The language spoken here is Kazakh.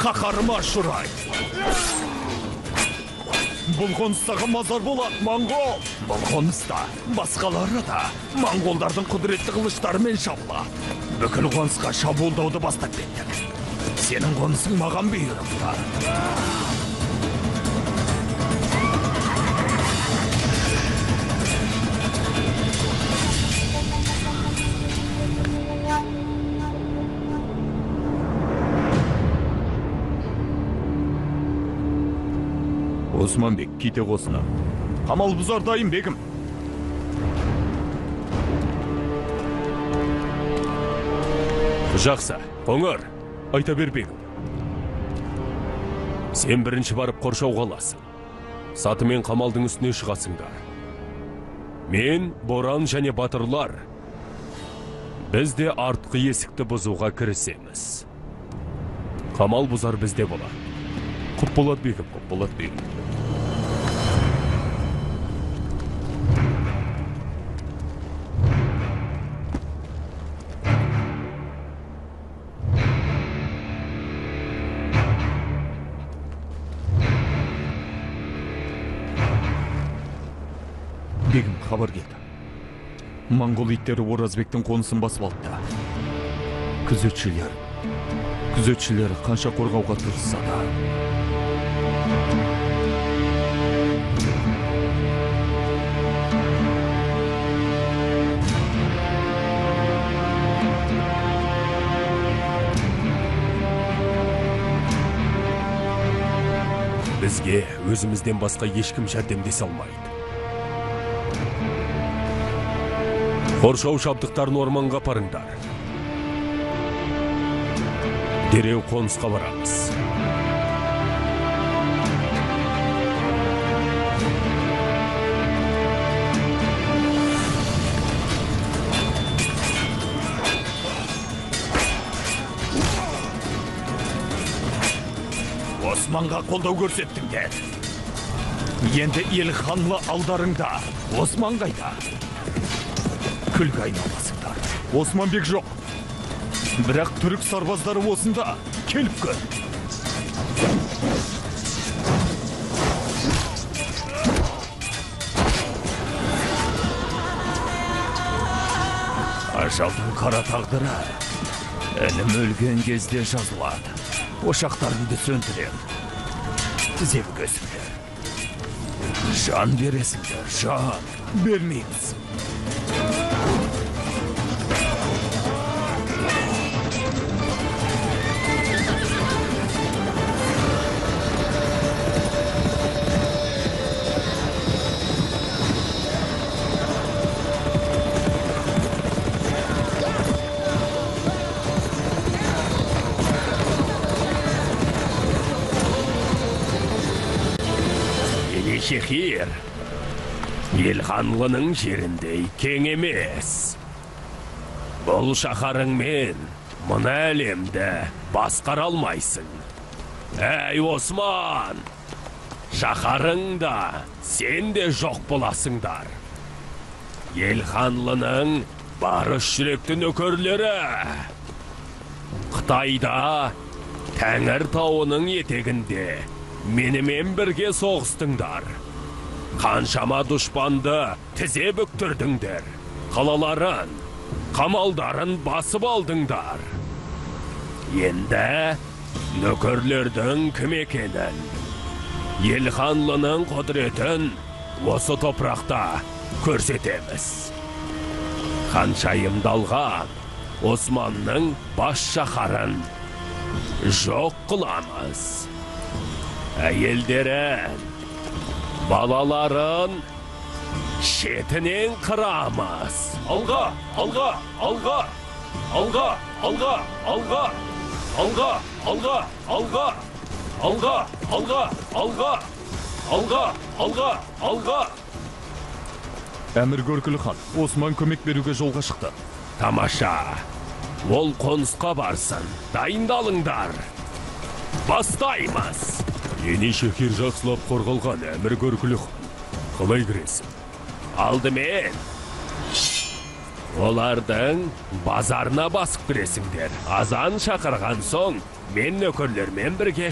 Қақарыма шұрай. Бұл қоныстағы мазар болады, Моңғол. Бұл қоныста басқалары да моңғолдардың құдіретті қылыштарымен шабылады. Бүкіл қонысқа шабуылдауды бастап кеттік. Сенің қонысың маған бұйырыпты. Османбек, кете қосына. Қамал бұзар дайын, бегім. Жақсы, қоңыр, айта бер, бегім. Сен бірінші барып қоршауға аласың. Сатымен қамалдың үстіне шығасыңдар. Мен, Боран және батырлар бізде артқы есікті бұзуға кірісеміз. Қамал бұзар бізде болады. Құп болады, бегім, құп болады, бегім. Бегім, хабар келді. Моңғол иттері Оразбектің қонысын басып алды. Күзетшілер қанша қорғауға тырысса да. Бізге өзімізден басқа ешкім жәрдемдесе алмайды. Қоршау шабдықтарын орманға апарыңдар. Дереу қонысқа барамыз. Османға қолдау көрсеттіңдер. Енді ел ханлы алдарыңда. Осман қайда? Күлгі айналасыңдар. Османбек жоқ. Бірақ түрік сарбаздары осында. Келіп көр. Ажалдың қара тағдыры інім өлген кезде жазылады. Ошақтарыңды сөндірем. Зевік өсіңдер. Жан бересіңдер, жан бермейміз. Шехир, ел ханлының жеріндей кең емес. Бұл шаһарыңмен мына әлемді басқара алмайсың. Әй, Осман! Шаһарыңда сен де жоқ боласыңдар. Ел ханлының барыс жүректі нөкерлері. Қытайда Тәңір тауының етегінде менімен бірге соғыстыңдар. Қаншама дұшпанды тізе бүктірдіңдер. Қалаларын, қамалдарын басып алдыңдар. Енді нөкерлердің кім екенін, ел ханлының құдіретін осы топырақта көрсетеміз. Ханшайымдалған Османның бас шаһарын жоқ қыламыз. Әйелдерін, балаларын шетінен қырамыз. Алға, алға, алға, алға, алға, алға, алға, алға, алға, алға, алға, алға, алға, алға, алға. Әмір Көркілі хан, Осман көмек беруге жолға шықты. Тамаша, ол қонысқа барсын, дайындалыңдар. Бастаймыз. Ені шехир жақсылап қорғалған Әмір Көркілі хан. Қалай кіресің? Алдымен олардың базарына басып кіресіңдер. Азан шақырған соң мен нөкерлермен бірге